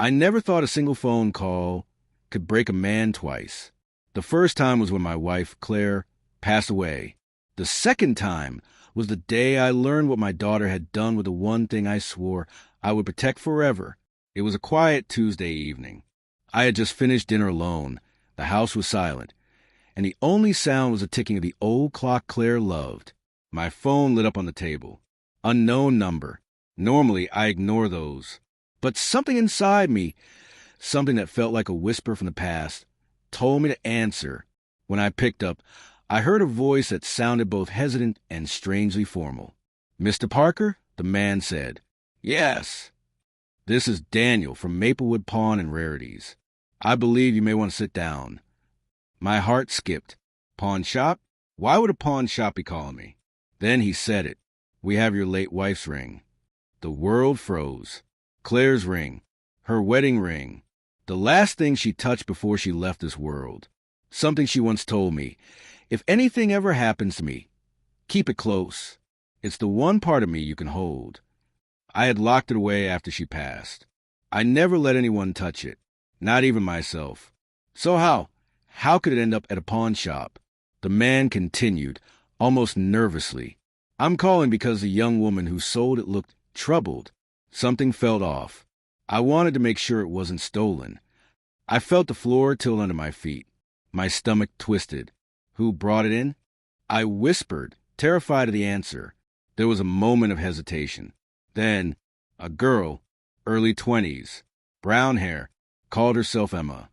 I never thought a single phone call could break a man twice. The first time was when my wife, Claire, passed away. The second time was the day I learned what my daughter had done with the one thing I swore I would protect forever. It was a quiet Tuesday evening. I had just finished dinner alone. The house was silent, and the only sound was the ticking of the old clock Claire loved. My phone lit up on the table. Unknown number. Normally, I ignore those. But something inside me, something that felt like a whisper from the past, told me to answer. When I picked up, I heard a voice that sounded both hesitant and strangely formal. "Mr. Parker?" the man said. "Yes." "This is Daniel from Maplewood Pawn and Rarities. I believe you may want to sit down." My heart skipped. Pawn shop? Why would a pawn shop be calling me? Then he said it. "We have your late wife's ring." The world froze. Claire's ring. Her wedding ring. The last thing she touched before she left this world. Something she once told me. "If anything ever happens to me, keep it close. It's the one part of me you can hold." I had locked it away after she passed. I never let anyone touch it, not even myself. So how could it end up at a pawn shop? The man continued, almost nervously. "I'm calling because the young woman who sold it looked troubled. Something felt off. I wanted to make sure it wasn't stolen." I felt the floor tilt under my feet. My stomach twisted. "Who brought it in?" I whispered, terrified of the answer. There was a moment of hesitation. Then, a girl, early 20s, brown hair, called herself Emma.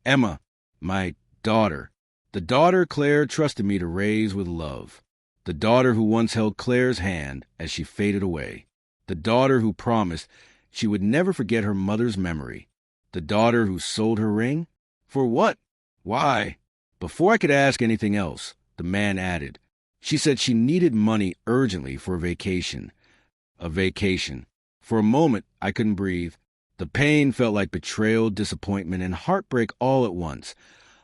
Emma, my daughter. The daughter Claire trusted me to raise with love. The daughter who once held Claire's hand as she faded away. The daughter who promised she would never forget her mother's memory. The daughter who sold her ring? For what? Why? Before I could ask anything else, the man added, "She said she needed money urgently for a vacation." A vacation. For a moment, I couldn't breathe. The pain felt like betrayal, disappointment, and heartbreak all at once.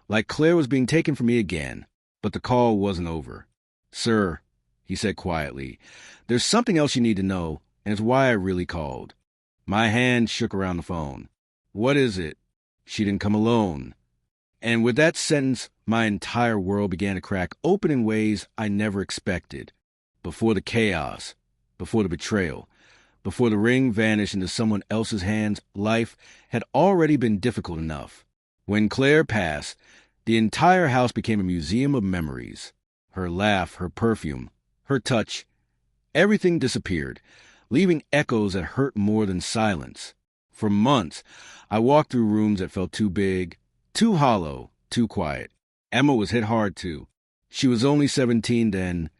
Like Claire was being taken from me again. But the call wasn't over. "Sir," he said quietly, "there's something else you need to know, and it's why I really called." My hand shook around the phone. "What is it?" "She didn't come alone." And with that sentence, my entire world began to crack open in ways I never expected. Before the chaos, before the betrayal, before the ring vanished into someone else's hands, life had already been difficult enough. When Claire passed, the entire house became a museum of memories. Her laugh, her perfume, her touch, everything disappeared, leaving echoes that hurt more than silence. For months, I walked through rooms that felt too big, too hollow, too quiet. Emma was hit hard, too. She was only 17 then,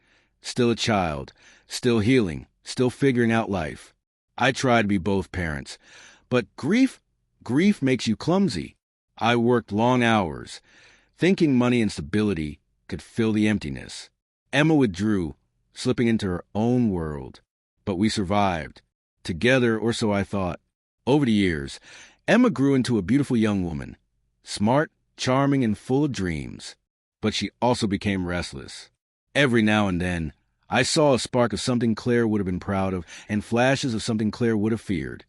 still a child, still healing, still figuring out life. I tried to be both parents, but grief makes you clumsy. I worked long hours, thinking money and stability could fill the emptiness. Emma withdrew, slipping into her own world. But we survived. Together, or so I thought. Over the years, Emma grew into a beautiful young woman. Smart, charming, and full of dreams. But she also became restless. Every now and then, I saw a spark of something Claire would have been proud of, and flashes of something Claire would have feared.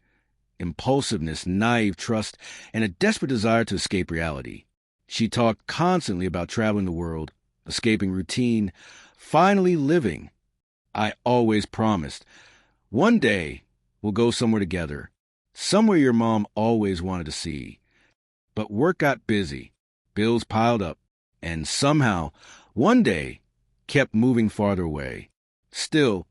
Impulsiveness, naive trust, and a desperate desire to escape reality. She talked constantly about traveling the world, escaping routine, finally living. I always promised, one day we'll go somewhere together, somewhere your mom always wanted to see. But work got busy, bills piled up, and somehow, one day, kept moving farther away. Still,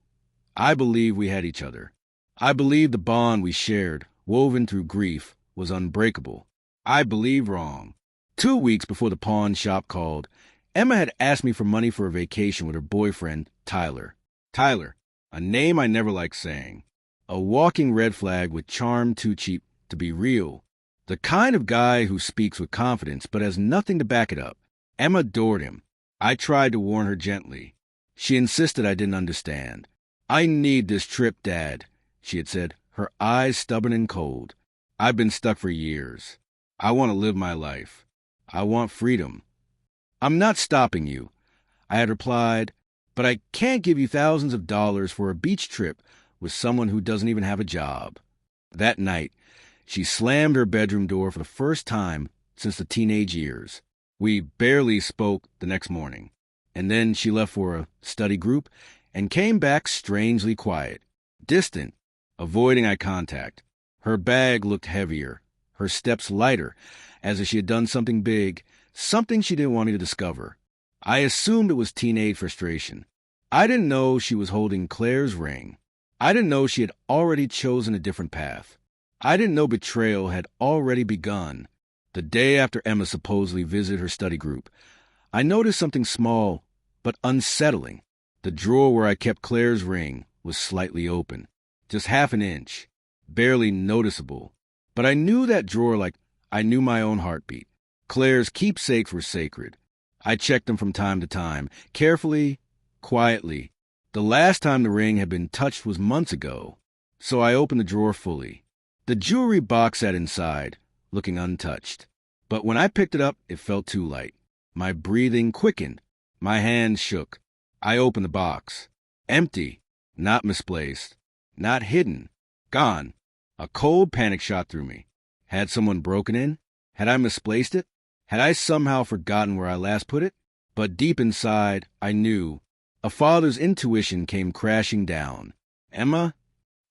I believed we had each other. I believed the bond we shared, woven through grief, was unbreakable. I believed wrong. 2 weeks before the pawn shop called, Emma had asked me for money for a vacation with her boyfriend, Tyler. Tyler, a name I never liked saying. A walking red flag with charm too cheap to be real. The kind of guy who speaks with confidence but has nothing to back it up. Emma adored him. I tried to warn her gently. She insisted I didn't understand. "I need this trip, Dad," she had said, her eyes stubborn and cold. "I've been stuck for years. I want to live my life. I want freedom." "I'm not stopping you," I had replied, "but I can't give you thousands of dollars for a beach trip with someone who doesn't even have a job." That night, She slammed her bedroom door for the first time since the teenage years. We barely spoke the next morning, and then she left for a study group and came back strangely quiet, distant, avoiding eye contact. Her bag looked heavier, her steps lighter, as if she had done something big, something she didn't want me to discover. I assumed it was teenage frustration. I didn't know she was holding Claire's ring. I didn't know she had already chosen a different path. I didn't know betrayal had already begun. The day after Emma supposedly visited her study group, I noticed something small but unsettling. The drawer where I kept Claire's ring was slightly open, just half an inch, barely noticeable. But I knew that drawer like I knew my own heartbeat. Claire's keepsakes were sacred. I checked them from time to time, carefully, quietly. The last time the ring had been touched was months ago, so I opened the drawer fully. The jewelry box sat inside, looking untouched. But when I picked it up, it felt too light. My breathing quickened. My hands shook. I opened the box. Empty. Not misplaced. Not hidden. Gone. A cold panic shot through me. Had someone broken in? Had I misplaced it? Had I somehow forgotten where I last put it? But deep inside, I knew. A father's intuition came crashing down. Emma?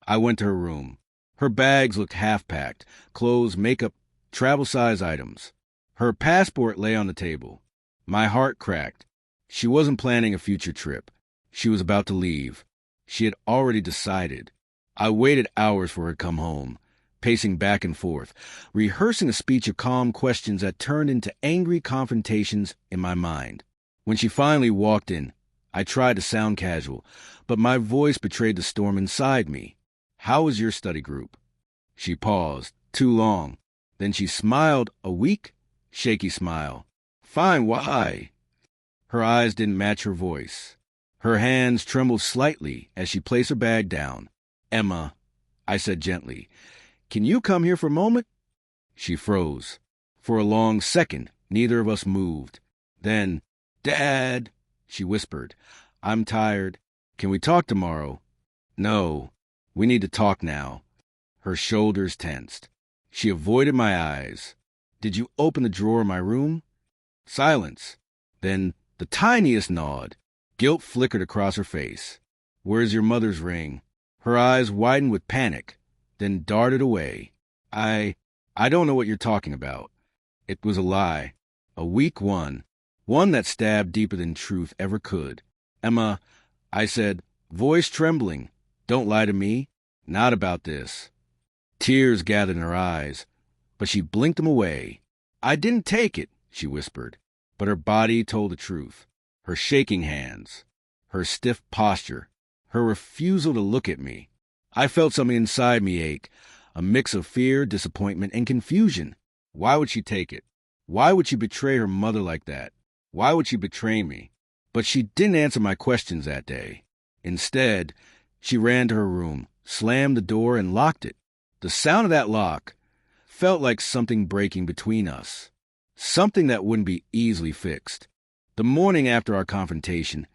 I went to her room. Her bags looked half-packed, clothes, makeup, travel-size items. Her passport lay on the table. My heart cracked. She wasn't planning a future trip. She was about to leave. She had already decided. I waited hours for her to come home, pacing back and forth, rehearsing a speech of calm questions that turned into angry confrontations in my mind. When she finally walked in, I tried to sound casual, but my voice betrayed the storm inside me. How was your study group? She paused, too long. Then she smiled, a weak, shaky smile. Fine, why? Her eyes didn't match her voice. Her hands trembled slightly as she placed her bag down. Emma, I said gently, can you come here for a moment? She froze. For a long second, neither of us moved. Then, Dad, she whispered, I'm tired. Can we talk tomorrow? No, we need to talk now. Her shoulders tensed. She avoided my eyes. Did you open the drawer in my room? Silence. Then the tiniest nod. Guilt flickered across her face. Where's your mother's ring? Her eyes widened with panic, then darted away. I don't know what you're talking about. It was a lie. A weak one. One that stabbed deeper than truth ever could. Emma, I said, voice trembling, don't lie to me. Not about this. Tears gathered in her eyes, but she blinked them away. I didn't take it, she whispered, but her body told the truth. Her shaking hands, her stiff posture, her refusal to look at me. I felt something inside me ache, a mix of fear, disappointment, and confusion. Why would she take it? Why would she betray her mother like that? Why would she betray me? But she didn't answer my questions that day. Instead, she ran to her room, slammed the door, and locked it. The sound of that lock felt like something breaking between us, something that wouldn't be easily fixed. The morning after our confrontation,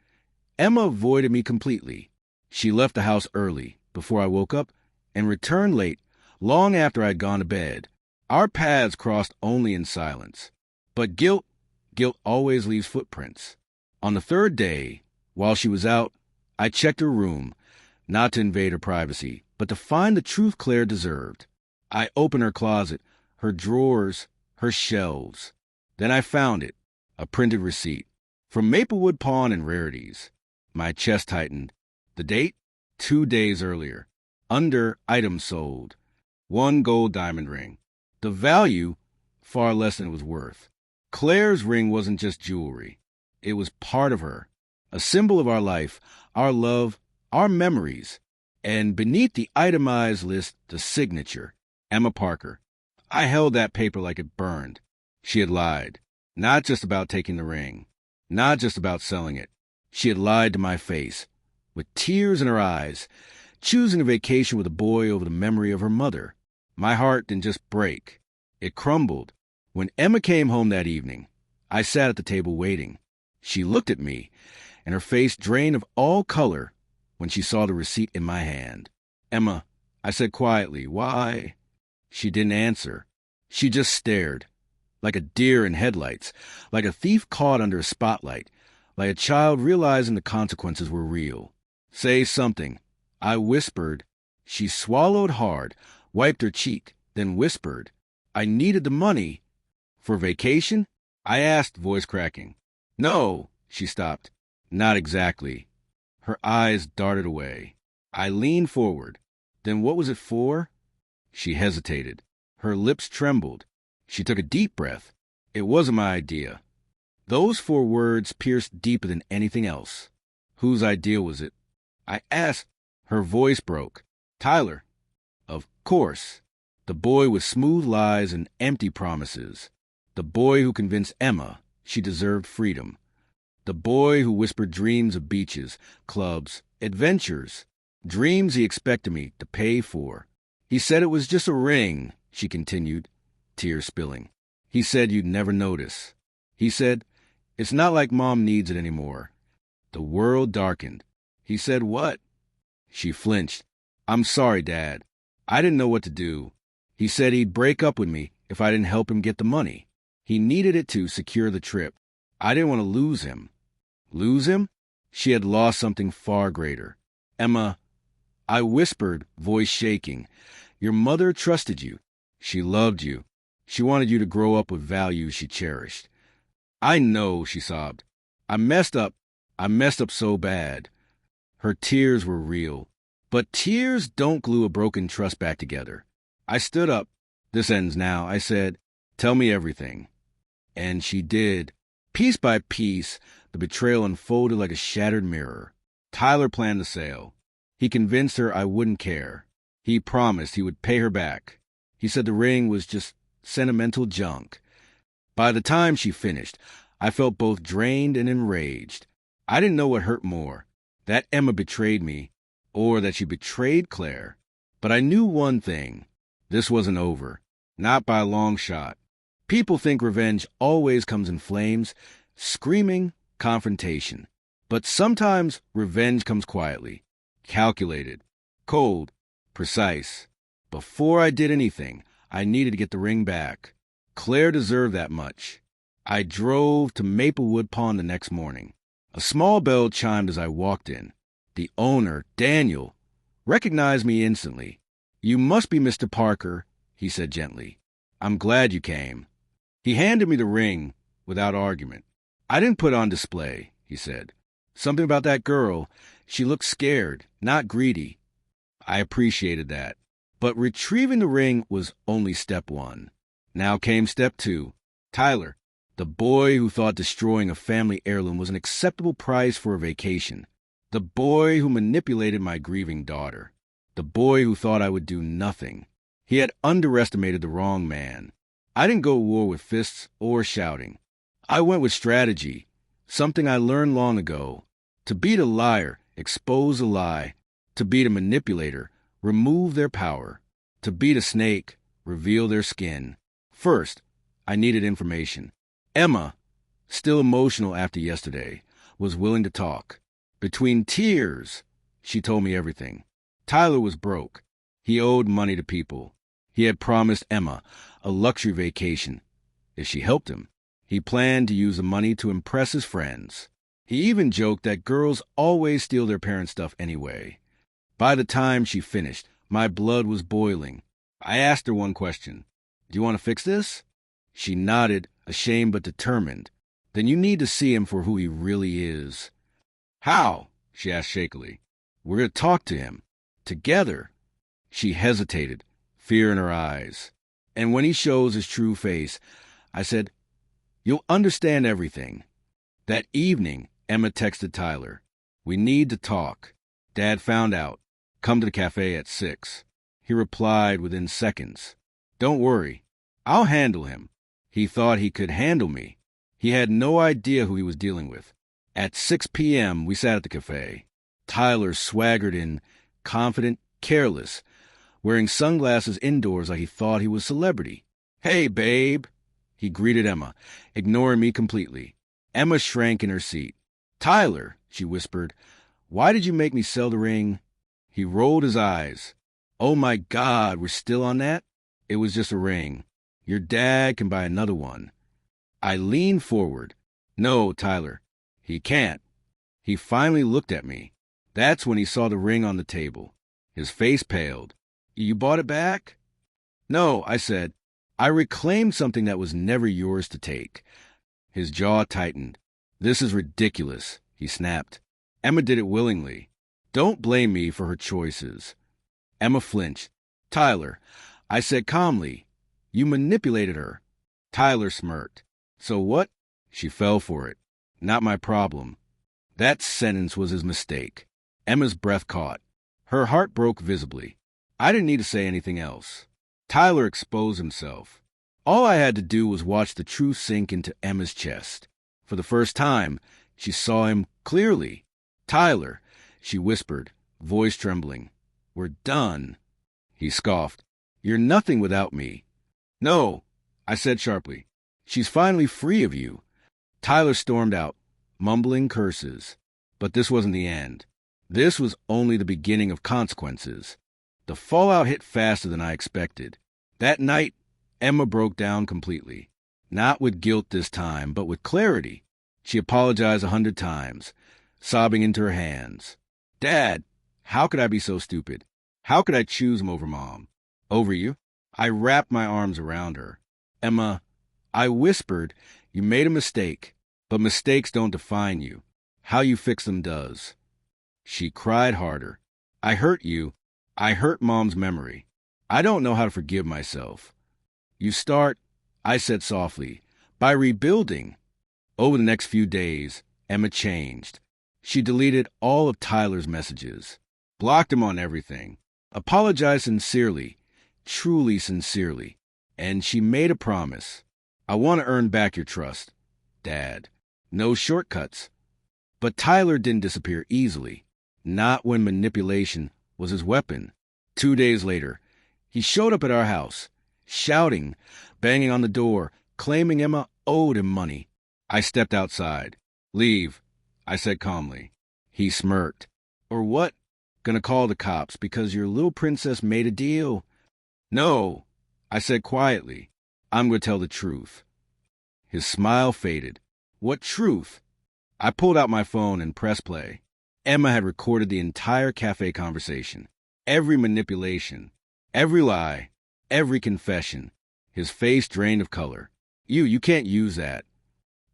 Emma avoided me completely. She left the house early, before I woke up, and returned late, long after I'd gone to bed. Our paths crossed only in silence. But guilt always leaves footprints. On the third day, while she was out, I checked her room, not to invade her privacy, but to find the truth Claire deserved. I opened her closet, her drawers, her shelves. Then I found it, a printed receipt, from Maplewood Pawn and Rarities. My chest tightened. The date? 2 days earlier. Under items sold. 1 gold diamond ring. The value, far less than it was worth. Claire's ring wasn't just jewelry. It was part of her, a symbol of our life, our love, our memories. And beneath the itemized list, the signature, Emma Parker. I held that paper like it burned. She had lied. Not just about taking the ring. Not just about selling it. She had lied to my face, with tears in her eyes, choosing a vacation with a boy over the memory of her mother. My heart didn't just break. It crumbled. When Emma came home that evening, I sat at the table waiting. She looked at me, and her face drained of all color when she saw the receipt in my hand. Emma, I said quietly, why? She didn't answer. She just stared, like a deer in headlights, like a thief caught under a spotlight, like a child realizing the consequences were real. Say something, I whispered. She swallowed hard, wiped her cheek, then whispered, I needed the money. For vacation? I asked, voice cracking. No, she stopped. Not exactly. Her eyes darted away. I leaned forward. Then what was it for? She hesitated. Her lips trembled. She took a deep breath. It wasn't my idea. Those 4 words pierced deeper than anything else. Whose idea was it? I asked. Her voice broke. Tyler. Of course. The boy with smooth lies and empty promises. The boy who convinced Emma she deserved freedom. The boy who whispered dreams of beaches, clubs, adventures, dreams he expected me to pay for. He said it was just a ring, she continued, tears spilling. He said you'd never notice. He said, it's not like Mom needs it anymore. The world darkened. He said what? She flinched. I'm sorry, Dad. I didn't know what to do. He said he'd break up with me if I didn't help him get the money. He needed it to secure the trip. I didn't want to lose him. Lose him? She had lost something far greater. Emma, I whispered, voice shaking. Your mother trusted you. She loved you. She wanted you to grow up with values she cherished. I know, she sobbed. I messed up. I messed up so bad. Her tears were real. But tears don't glue a broken trust back together. I stood up. This ends now, I said. Tell me everything. And she did. Piece by piece, the betrayal unfolded like a shattered mirror. Tyler planned the sale. He convinced her I wouldn't care. He promised he would pay her back. He said the ring was just sentimental junk. By the time she finished, I felt both drained and enraged. I didn't know what hurt more, that Emma betrayed me, or that she betrayed Claire. But I knew one thing. This wasn't over. Not by a long shot. People think revenge always comes in flames, screaming, confrontation. But sometimes revenge comes quietly, calculated, cold, precise. Before I did anything, I needed to get the ring back. Claire deserved that much. I drove to Maplewood Pond the next morning. A small bell chimed as I walked in. The owner, Daniel, recognized me instantly. You must be Mr. Parker, he said gently. I'm glad you came. He handed me the ring without argument. I didn't put it on display, he said. Something about that girl. She looked scared, not greedy. I appreciated that. But retrieving the ring was only step 1. Now came step 2. Tyler, the boy who thought destroying a family heirloom was an acceptable price for a vacation. The boy who manipulated my grieving daughter. The boy who thought I would do nothing. He had underestimated the wrong man. I didn't go to war with fists or shouting. I went with strategy, something I learned long ago. To beat a liar, expose a lie. To beat a manipulator, remove their power. To beat a snake, reveal their skin. First, I needed information. Emma, still emotional after yesterday, was willing to talk. Between tears, she told me everything. Tyler was broke. He owed money to people. He had promised Emma a luxury vacation if she helped him. He planned to use the money to impress his friends. He even joked that girls always steal their parents' stuff anyway. By the time she finished, my blood was boiling. I asked her one question. Do you want to fix this? She nodded, ashamed but determined. Then you need to see him for who he really is. How? She asked shakily. We're going to talk to him. Together. She hesitated, fear in her eyes. And when he shows his true face, I said, you'll understand everything. That evening, Emma texted Tyler. We need to talk. Dad found out. Come to the cafe at 6. He replied within seconds. Don't worry. I'll handle him. He thought he could handle me. He had no idea who he was dealing with. At 6 p.m., we sat at the cafe. Tyler swaggered in, confident, careless, wearing sunglasses indoors like he thought he was a celebrity. Hey, babe, he greeted Emma, ignoring me completely. Emma shrank in her seat. Tyler, she whispered, why did you make me sell the ring? He rolled his eyes. Oh, my God, we're still on that? It was just a ring. Your dad can buy another one. I leaned forward. No, Tyler, he can't. He finally looked at me. That's when he saw the ring on the table. His face paled. You bought it back? No, I said. I reclaimed something that was never yours to take. His jaw tightened. This is ridiculous, he snapped. Emma did it willingly. Don't blame me for her choices. Emma flinched. Tyler, I said calmly. You manipulated her. Tyler smirked. So what? She fell for it. Not my problem. That sentence was his mistake. Emma's breath caught. Her heart broke visibly. I didn't need to say anything else. Tyler exposed himself. All I had to do was watch the truth sink into Emma's chest. For the first time, she saw him clearly. Tyler, she whispered, voice trembling. We're done. He scoffed. You're nothing without me. No, I said sharply. She's finally free of you. Tyler stormed out, mumbling curses. But this wasn't the end. This was only the beginning of consequences. The fallout hit faster than I expected. That night, Emma broke down completely. Not with guilt this time, but with clarity. She apologized 100 times, sobbing into her hands. Dad, how could I be so stupid? How could I choose him over Mom? Over you? I wrapped my arms around her. Emma, I whispered, you made a mistake, but mistakes don't define you. How you fix them does. She cried harder. I hurt you. I hurt Mom's memory. I don't know how to forgive myself. You start, I said softly, by rebuilding. Over the next few days, Emma changed. She deleted all of Tyler's messages, blocked him on everything, apologized sincerely, truly sincerely, and she made a promise. I want to earn back your trust, Dad. No shortcuts. But Tyler didn't disappear easily, not when manipulation was his weapon. 2 days later, he showed up at our house, shouting, banging on the door, claiming Emma owed him money. I stepped outside. Leave, I said calmly. He smirked. Or what? Gonna call the cops because your little princess made a deal? No, I said quietly. I'm gonna tell the truth. His smile faded. What truth? I pulled out my phone and pressed play. Emma had recorded the entire cafe conversation. Every manipulation, every lie, every confession. His face drained of color. You can't use that.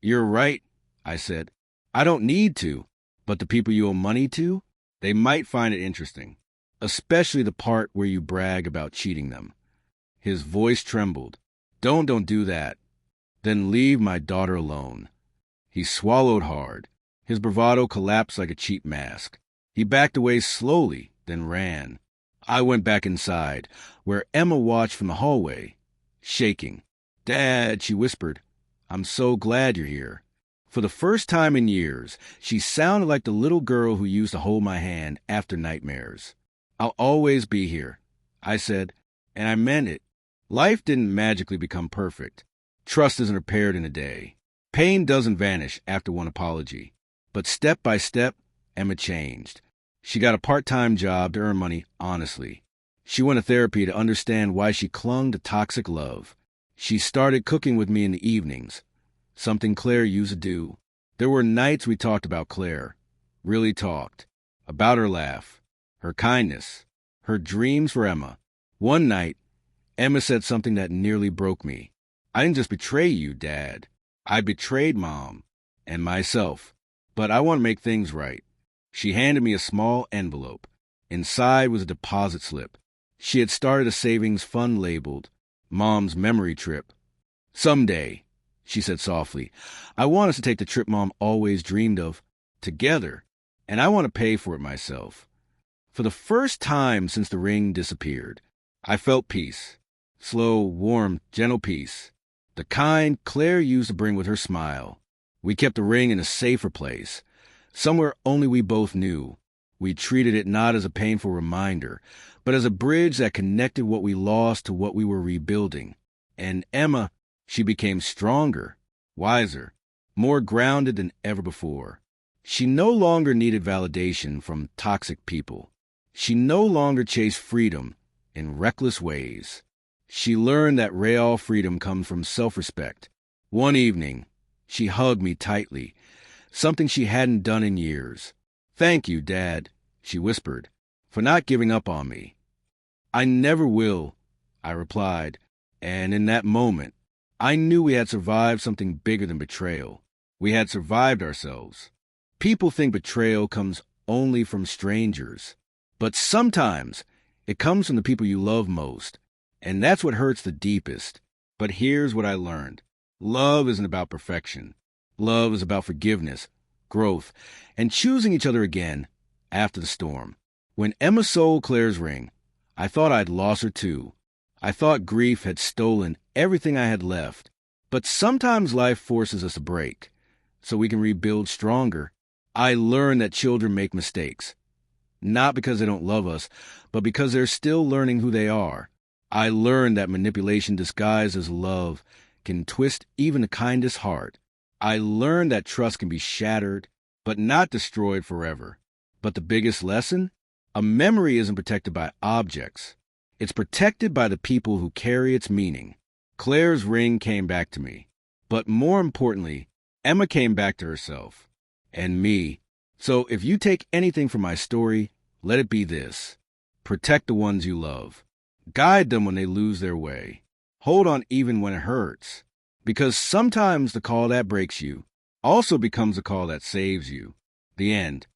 You're right, I said. I don't need to, but the people you owe money to, they might find it interesting, especially the part where you brag about cheating them. His voice trembled. Don't do that. Then leave my daughter alone. He swallowed hard. His bravado collapsed like a cheap mask. He backed away slowly, then ran. I went back inside, where Emma watched from the hallway, shaking. Dad, she whispered, I'm so glad you're here. For the first time in years, she sounded like the little girl who used to hold my hand after nightmares. I'll always be here, I said, and I meant it. Life didn't magically become perfect. Trust isn't repaired in a day. Pain doesn't vanish after one apology. But step by step, Emma changed. She got a part-time job to earn money honestly. She went to therapy to understand why she clung to toxic love. She started cooking with me in the evenings, something Claire used to do. There were nights we talked about Claire, really talked, about her laugh, her kindness, her dreams for Emma. One night, Emma said something that nearly broke me. I didn't just betray you, Dad. I betrayed Mom and myself. But I want to make things right. She handed me a small envelope. Inside was a deposit slip. She had started a savings fund labeled Mom's Memory Trip. Someday, she said softly, I want us to take the trip Mom always dreamed of, together, and I want to pay for it myself. For the first time since the ring disappeared, I felt peace. Slow, warm, gentle peace. The kind Claire used to bring with her smile. We kept the ring in a safer place, somewhere only we both knew. We treated it not as a painful reminder, but as a bridge that connected what we lost to what we were rebuilding. And Emma, she became stronger, wiser, more grounded than ever before. She no longer needed validation from toxic people. She no longer chased freedom in reckless ways. She learned that real freedom comes from self-respect. One evening, she hugged me tightly, something she hadn't done in years. "Thank you, Dad," she whispered, "for not giving up on me." "I never will," I replied, and in that moment, I knew we had survived something bigger than betrayal. We had survived ourselves. People think betrayal comes only from strangers, but sometimes it comes from the people you love most, and that's what hurts the deepest. But here's what I learned. Love isn't about perfection. Love is about forgiveness, growth, and choosing each other again after the storm. When Emma sold Claire's ring, I thought I'd lost her too. I thought grief had stolen everything I had left. But sometimes life forces us to break, so we can rebuild stronger. I learned that children make mistakes, not because they don't love us, but because they're still learning who they are. I learned that manipulation disguised as love can twist even the kindest heart. I learned that trust can be shattered, but not destroyed forever. But the biggest lesson? A memory isn't protected by objects. It's protected by the people who carry its meaning. Claire's ring came back to me. But more importantly, Emma came back to herself. And me. So if you take anything from my story, let it be this. Protect the ones you love. Guide them when they lose their way. Hold on even when it hurts. Because sometimes the call that breaks you also becomes the call that saves you. The end.